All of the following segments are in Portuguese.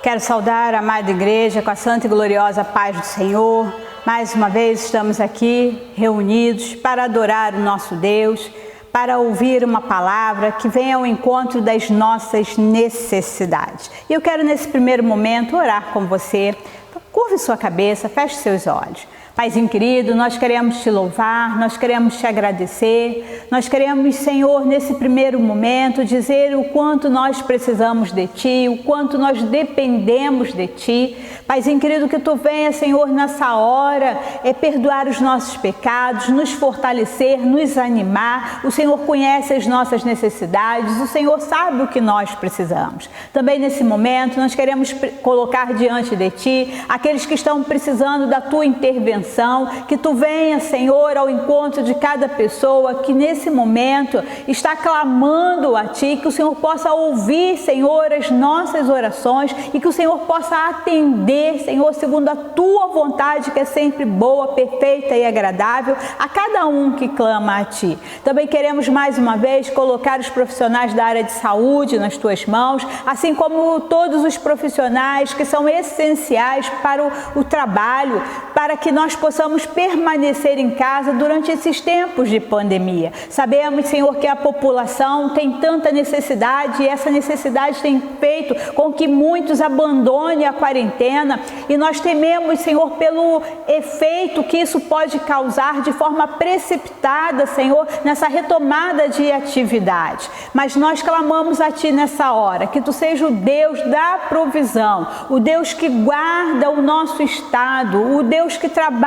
Quero saudar a amada igreja com a santa e gloriosa paz do Senhor. Mais uma vez estamos aqui reunidos para adorar o nosso Deus, para ouvir uma palavra que venha ao encontro das nossas necessidades. E eu quero nesse primeiro momento orar com você. Curve sua cabeça, feche seus olhos. Paizinho querido, nós queremos te louvar, nós queremos te agradecer, nós queremos, Senhor, nesse primeiro momento, dizer o quanto nós precisamos de Ti, o quanto nós dependemos de Ti. Paizinho querido, que Tu venha, Senhor, nessa hora, perdoar os nossos pecados, nos fortalecer, nos animar. O Senhor conhece as nossas necessidades, o Senhor sabe o que nós precisamos. Também nesse momento, nós queremos colocar diante de Ti aqueles que estão precisando da Tua intervenção. Que Tu venha, Senhor, ao encontro de cada pessoa que nesse momento está clamando a Ti, que o Senhor possa ouvir, Senhor, as nossas orações e que o Senhor possa atender, Senhor, segundo a Tua vontade, que é sempre boa, perfeita e agradável, a cada um que clama a Ti. Também queremos mais uma vez colocar os profissionais da área de saúde nas Tuas mãos, assim como todos os profissionais que são essenciais para o trabalho, para que nós possamos permanecer em casa durante esses tempos de pandemia. Sabemos, Senhor, que a população tem tanta necessidade e essa necessidade tem feito com que muitos abandonem a quarentena e nós tememos, Senhor, pelo efeito que isso pode causar de forma precipitada, Senhor, nessa retomada de atividade. Mas nós clamamos a Ti nessa hora, que Tu seja o Deus da provisão, o Deus que guarda o nosso estado, o Deus que trabalha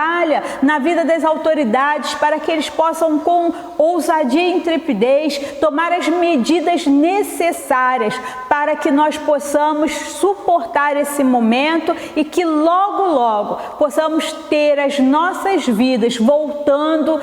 na vida das autoridades para que eles possam, com ousadia e intrepidez, tomar as medidas necessárias para que nós possamos suportar esse momento e que logo, logo possamos ter as nossas vidas voltando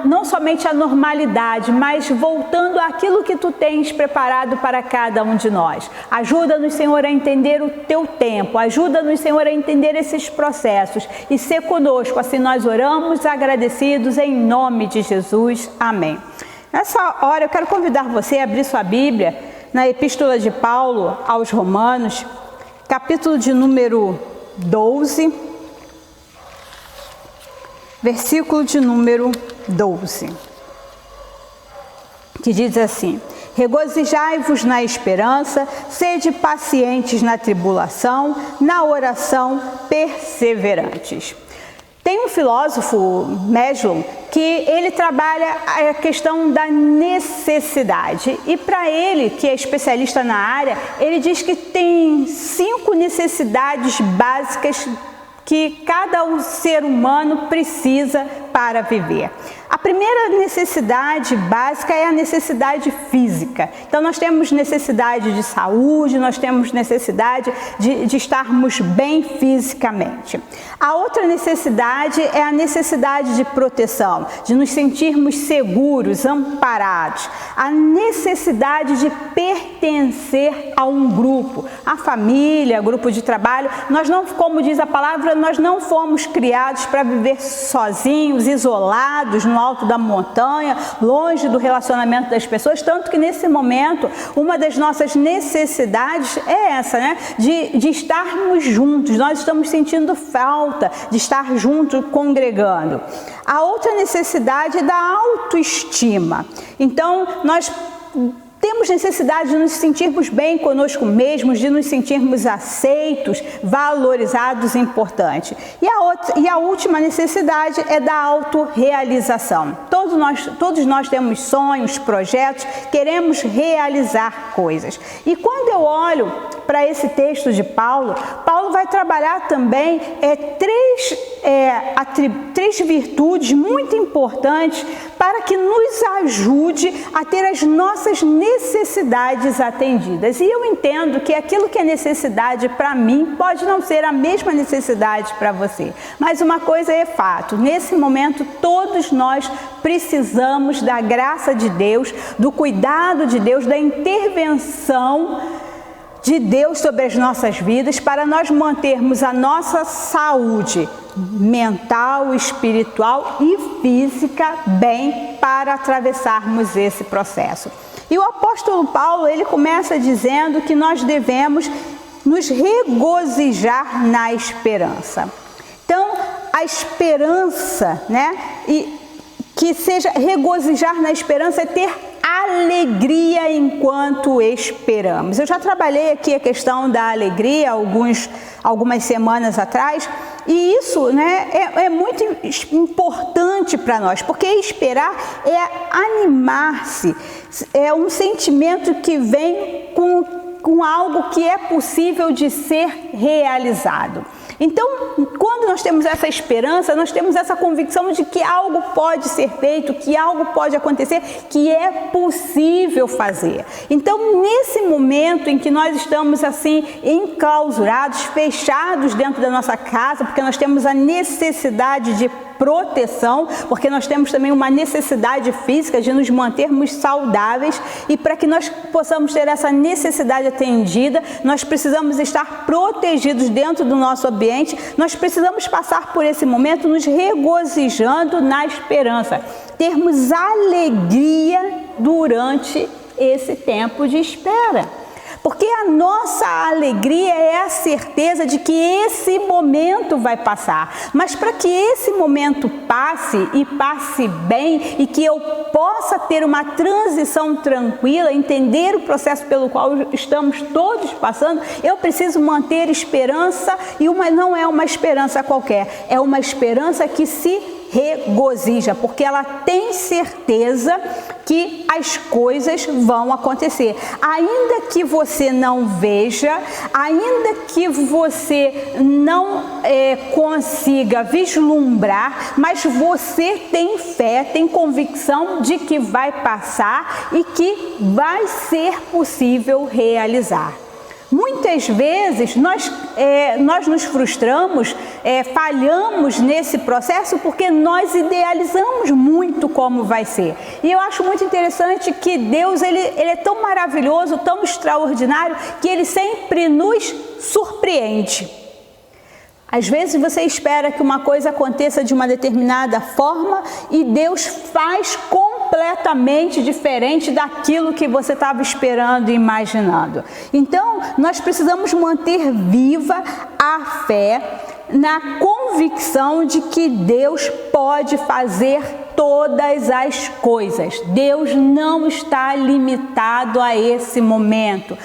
não somente à normalidade, mas voltando àquilo que Tu tens preparado para cada um de nós. Ajuda-nos, Senhor, a entender o Teu tempo, ajuda-nos, Senhor, a entender esses processos e ser conosco. Assim nós oramos agradecidos em nome de Jesus. Amém. Nessa hora eu quero convidar você a abrir sua Bíblia na Epístola de Paulo aos Romanos, capítulo de número 12, versículo de número 12, que diz assim: regozijai-vos na esperança, sede pacientes na tribulação, na oração perseverantes. Tem um filósofo, Meslon, que ele trabalha a questão da necessidade. E para ele, que é especialista na área, ele diz que tem 5 necessidades básicas que cada ser humano precisa para viver. A primeira necessidade básica é a necessidade física. Então nós temos necessidade de saúde, nós temos necessidade de estarmos bem fisicamente. A outra necessidade é a necessidade de proteção, de nos sentirmos seguros, amparados. A necessidade de pertencer a um grupo, a família, grupo de trabalho. Nós não, como diz a palavra, nós não fomos criados para viver sozinhos, isolados, no alto da montanha, longe do relacionamento das pessoas, tanto que nesse momento, uma das nossas necessidades é essa, né? De estarmos juntos. Nós estamos sentindo falta de estar juntos, congregando. A outra necessidade é da autoestima. Então, nós temos necessidade de nos sentirmos bem conosco mesmos, de nos sentirmos aceitos, valorizados e importantes. E a última necessidade é da autorrealização. Todos nós temos sonhos, projetos, queremos realizar coisas. E quando eu olho para esse texto de Paulo, Paulo vai trabalhar também três virtudes muito importantes para que nos ajude a ter as nossas necessidades atendidas. E eu entendo que aquilo que é necessidade para mim pode não ser a mesma necessidade para você. Mas uma coisa é fato, nesse momento todos nós precisamos da graça de Deus, do cuidado de Deus, da intervenção de Deus sobre as nossas vidas para nós mantermos a nossa saúde mental, espiritual e física bem para atravessarmos esse processo. E o apóstolo Paulo, ele começa dizendo que nós devemos nos regozijar na esperança. Então, a esperança, né? E que seja regozijar na esperança é ter alegria enquanto esperamos. Eu já trabalhei aqui a questão da alegria algumas semanas atrás, e isso, né, é muito importante para nós, porque esperar é animar-se, é um sentimento que vem com algo que é possível de ser realizado. Então, quando nós temos essa esperança, nós temos essa convicção de que algo pode ser feito, que algo pode acontecer, que é possível fazer. Então, nesse momento em que nós estamos assim enclausurados, fechados dentro da nossa casa, porque nós temos a necessidade de proteção, porque nós temos também uma necessidade física de nos mantermos saudáveis, e para que nós possamos ter essa necessidade atendida, nós precisamos estar protegidos dentro do nosso ambiente, nós precisamos passar por esse momento nos regozijando na esperança, termos alegria durante esse tempo de espera. Porque a nossa alegria é a certeza de que esse momento vai passar. Mas para que esse momento passe e passe bem e que eu possa ter uma transição tranquila, entender o processo pelo qual estamos todos passando, eu preciso manter esperança, e não é uma esperança qualquer, é uma esperança que se regozija, porque ela tem certeza que as coisas vão acontecer. Ainda que você não veja, ainda que você não consiga vislumbrar, mas você tem fé, tem convicção de que vai passar e que vai ser possível realizar. Muitas vezes nós nos frustramos, falhamos nesse processo porque nós idealizamos muito como vai ser. E eu acho muito interessante que Deus ele é tão maravilhoso, tão extraordinário, que Ele sempre nos surpreende. Às vezes você espera que uma coisa aconteça de uma determinada forma e Deus faz completamente diferente daquilo que você estava esperando e imaginando. Então, nós precisamos manter viva a fé na convicção de que Deus pode fazer todas as coisas. Deus não está limitado a esse momento.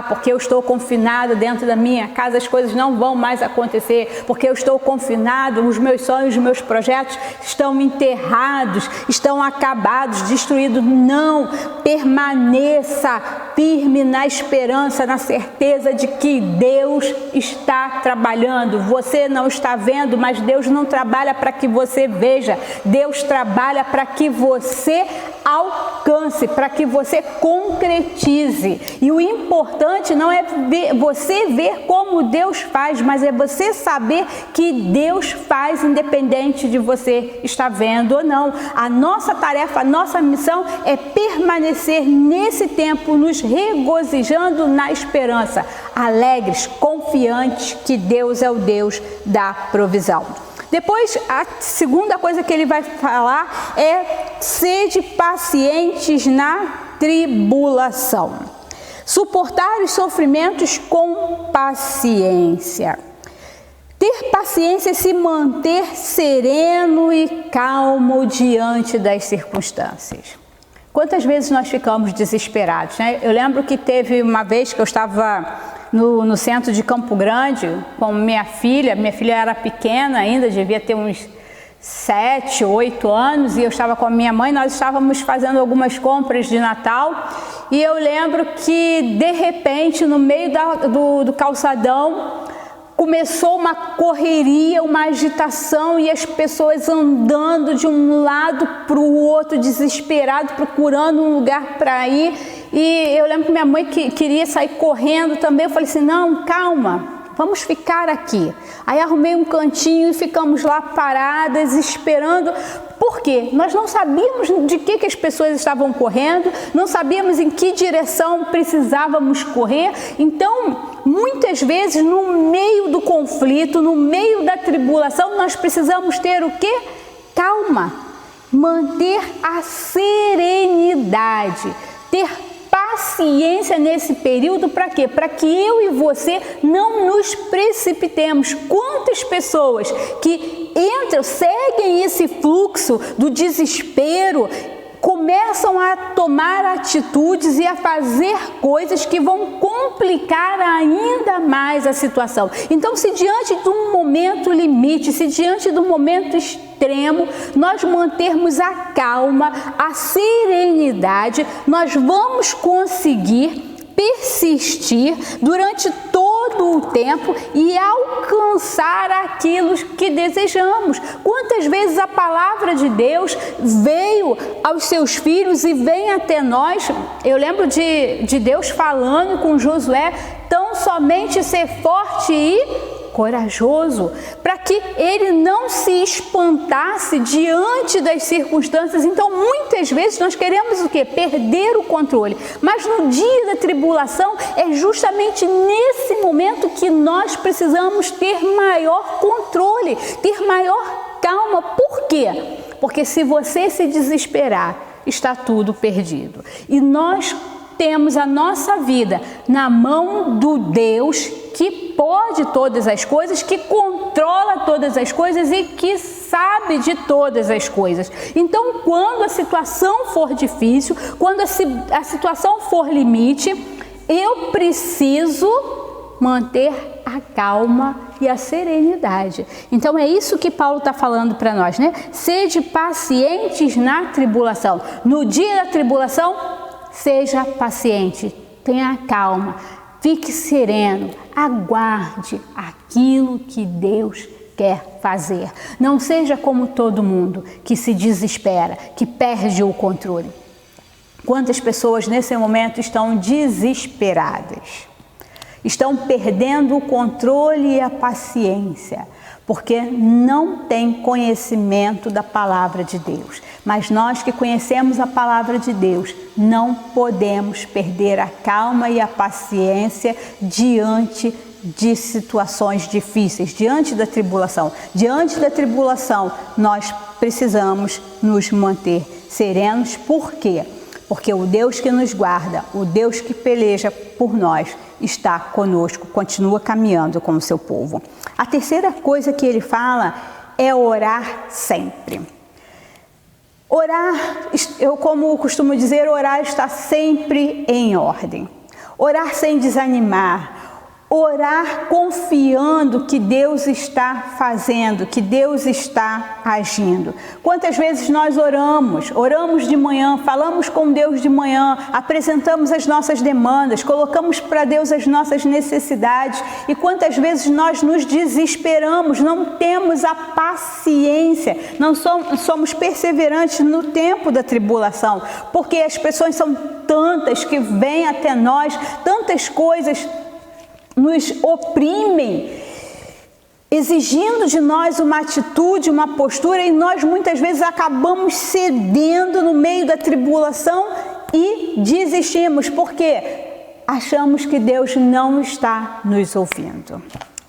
Porque eu estou confinado dentro da minha casa, as coisas não vão mais acontecer. Porque eu estou confinado, os meus sonhos, os meus projetos estão enterrados, estão acabados, destruídos. Não, permaneça firme na esperança, na certeza de que Deus está trabalhando. Você não está vendo, mas Deus não trabalha para que você veja. Deus trabalha para que você alcance, para que você concretize. E o importante não é você ver como Deus faz, mas é você saber que Deus faz independente de você estar vendo ou não. A nossa tarefa, a nossa missão é permanecer nesse tempo nos regozijando na esperança, alegres, confiantes que Deus é o Deus da provisão. Depois, a segunda coisa que ele vai falar é: sede pacientes na tribulação. Suportar os sofrimentos com paciência. Ter paciência e se manter sereno e calmo diante das circunstâncias. Quantas vezes nós ficamos desesperados, né? Eu lembro que teve uma vez que eu estava no centro de Campo Grande com minha filha era pequena ainda, devia ter uns 7, 8 anos, e eu estava com a minha mãe, nós estávamos fazendo algumas compras de Natal, e eu lembro que de repente no meio do calçadão começou uma correria, uma agitação, e as pessoas andando de um lado para o outro, desesperado, procurando um lugar para ir. E eu lembro que minha mãe queria sair correndo também. Eu falei assim: não, calma, vamos ficar aqui. Aí arrumei um cantinho e ficamos lá paradas, esperando. Por quê? Nós não sabíamos de que as pessoas estavam correndo, não sabíamos em que direção precisávamos correr. Então, muitas vezes, no meio do conflito, no meio da tribulação, nós precisamos ter o quê? Calma, manter a serenidade, ter paciência nesse período para quê? Para que eu e você não nos precipitemos. Quantas pessoas que seguem esse fluxo do desespero, começam a tomar atitudes e a fazer coisas que vão complicar ainda mais a situação. Então, se diante de um momento limite, se diante de um momento extremo, nós mantermos a calma, a serenidade, nós vamos conseguir persistir durante todo o tempo e alcançar aquilo que desejamos. Quantas vezes a palavra de Deus veio aos seus filhos e vem até nós? Eu lembro de Deus falando com Josué, tão somente ser forte e corajoso, para que ele não se espantasse diante das circunstâncias. Então, muitas vezes nós queremos o quê? Perder o controle. Mas no dia da tribulação é justamente nesse momento que nós precisamos ter maior controle, ter maior calma. Por quê? Porque se você se desesperar, está tudo perdido. E nós temos a nossa vida na mão do Deus que pode todas as coisas, que controla todas as coisas e que sabe de todas as coisas. Então, quando a situação for difícil, quando a situação for limite, eu preciso manter a calma e a serenidade. Então, é isso que Paulo está falando para nós, né? Sede pacientes na tribulação. No dia da tribulação, seja paciente, tenha calma, fique sereno, aguarde aquilo que Deus quer fazer. Não seja como todo mundo que se desespera, que perde o controle. Quantas pessoas nesse momento estão desesperadas? Estão perdendo o controle e a paciência, porque não têm conhecimento da palavra de Deus. Mas nós que conhecemos a palavra de Deus, não podemos perder a calma e a paciência diante de situações difíceis, diante da tribulação. Diante da tribulação, nós precisamos nos manter serenos. Por quê? Porque o Deus que nos guarda, o Deus que peleja por nós, está conosco, continua caminhando com o seu povo. A terceira coisa que ele fala é orar sempre. Orar, eu como costumo dizer, orar está sempre em ordem. Orar sem desanimar. Orar confiando que Deus está fazendo, que Deus está agindo. Quantas vezes nós oramos de manhã, falamos com Deus de manhã, apresentamos as nossas demandas, colocamos para Deus as nossas necessidades, e quantas vezes nós nos desesperamos, não temos a paciência, não somos perseverantes no tempo da tribulação, porque as pessoas são tantas que vêm até nós, tantas coisas nos oprimem, exigindo de nós uma atitude, uma postura, e nós muitas vezes acabamos cedendo no meio da tribulação e desistimos, porque achamos que Deus não está nos ouvindo.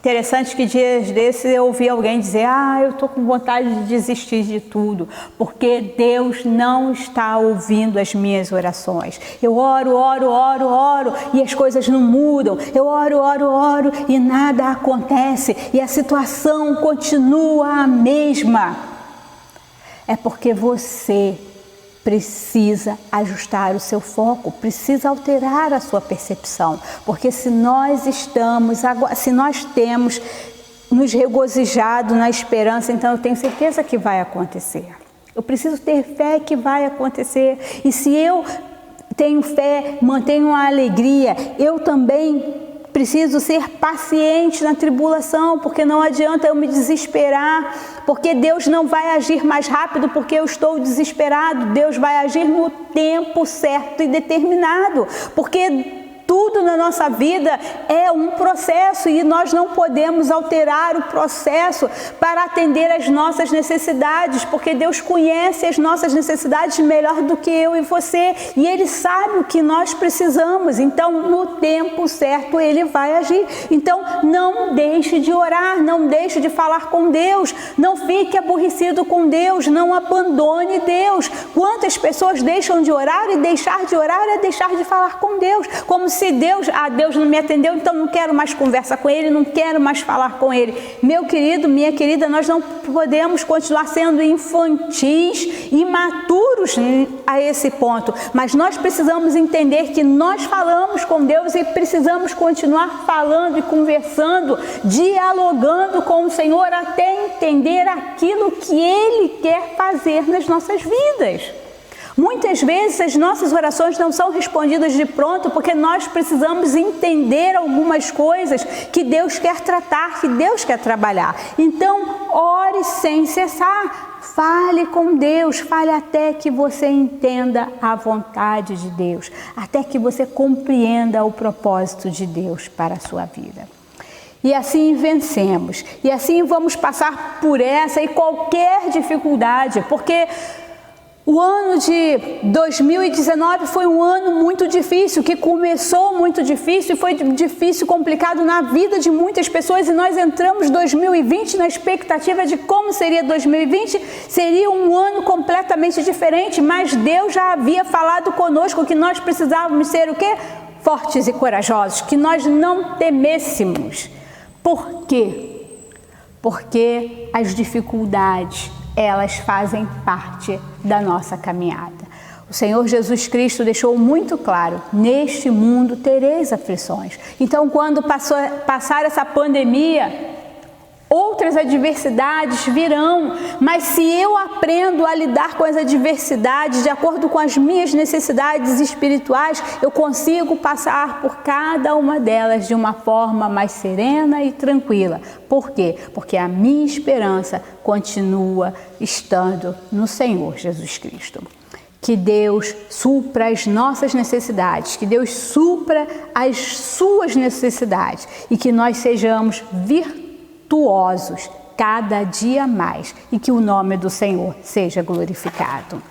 Interessante que dias desses eu ouvi alguém dizer: eu estou com vontade de desistir de tudo, porque Deus não está ouvindo as minhas orações. Eu oro e as coisas não mudam. Eu oro e nada acontece e a situação continua a mesma. É porque você precisa ajustar o seu foco, precisa alterar a sua percepção, porque se nós temos nos regozijado na esperança, então eu tenho certeza que vai acontecer. Eu preciso ter fé que vai acontecer, e se eu tenho fé, mantenho a alegria, eu também preciso ser paciente na tribulação, porque não adianta eu me desesperar, porque Deus não vai agir mais rápido porque eu estou desesperado. Deus vai agir no tempo certo e determinado, porque tudo na nossa vida é um processo e nós não podemos alterar o processo para atender às nossas necessidades, porque Deus conhece as nossas necessidades melhor do que eu e você, e Ele sabe o que nós precisamos. Então, no tempo certo, Ele vai agir. Então, não deixe de orar, não deixe de falar com Deus, não fique aborrecido com Deus, não abandone Deus. Quantas pessoas deixam de orar e deixar de orar é deixar de falar com Deus, como se Deus não me atendeu, então não quero mais conversa com Ele, não quero mais falar com Ele. Meu querido, minha querida, nós não podemos continuar sendo infantis, imaturos a esse ponto, mas nós precisamos entender que nós falamos com Deus e precisamos continuar falando e conversando, dialogando com o Senhor até entender aquilo que Ele quer fazer nas nossas vidas. Muitas vezes as nossas orações não são respondidas de pronto porque nós precisamos entender algumas coisas que Deus quer tratar, que Deus quer trabalhar. Então, ore sem cessar. Fale com Deus, fale até que você entenda a vontade de Deus, até que você compreenda o propósito de Deus para a sua vida. E assim vencemos, e assim vamos passar por essa e qualquer dificuldade, porque o ano de 2019 foi um ano muito difícil, que começou muito difícil e foi difícil, complicado na vida de muitas pessoas, e nós entramos em 2020 na expectativa de como seria 2020, seria um ano completamente diferente, mas Deus já havia falado conosco que nós precisávamos ser o quê? Fortes e corajosos, que nós não temêssemos. Por quê? Porque as dificuldades, elas fazem parte da nossa caminhada. O Senhor Jesus Cristo deixou muito claro, neste mundo tereis aflições. Então, quando passar essa pandemia, outras adversidades virão, mas se eu aprendo a lidar com as adversidades de acordo com as minhas necessidades espirituais, eu consigo passar por cada uma delas de uma forma mais serena e tranquila. Por quê? Porque a minha esperança continua estando no Senhor Jesus Cristo. Que Deus supra as nossas necessidades, que Deus supra as suas necessidades e que nós sejamos virtuosos cada dia mais e que o nome do Senhor seja glorificado.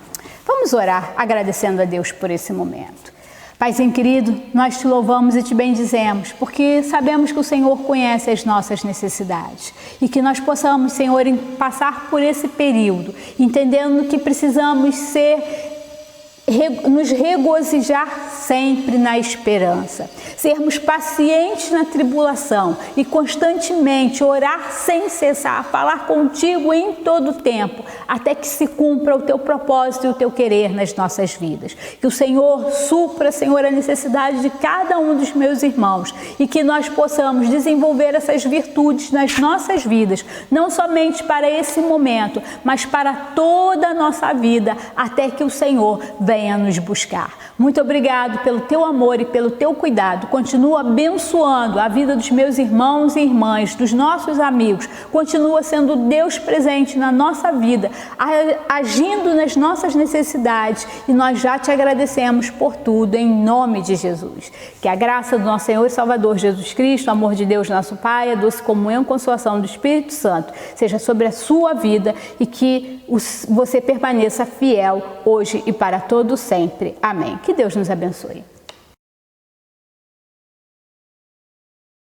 Vamos orar agradecendo a Deus por esse momento. Paizinho querido, nós te louvamos e te bendizemos, porque sabemos que o Senhor conhece as nossas necessidades e que nós possamos, Senhor, passar por esse período, entendendo que precisamos nos regozijar sempre na esperança, sermos pacientes na tribulação e constantemente orar sem cessar, falar contigo em todo o tempo, até que se cumpra o teu propósito e o teu querer nas nossas vidas. Que o Senhor supra, Senhor, a necessidade de cada um dos meus irmãos e que nós possamos desenvolver essas virtudes nas nossas vidas, não somente para esse momento, mas para toda a nossa vida, até que o Senhor venha nos buscar. Muito obrigado pelo teu amor e pelo teu cuidado. Continua abençoando a vida dos meus irmãos e irmãs, dos nossos amigos. Continua sendo Deus presente na nossa vida, agindo nas nossas necessidades, e nós já te agradecemos por tudo, em nome de Jesus. Que a graça do nosso Senhor e Salvador Jesus Cristo, o amor de Deus nosso Pai, a doce comunhão e consolação do Espírito Santo seja sobre a sua vida e que você permaneça fiel hoje e para todo sempre. Amém. Que Deus nos abençoe.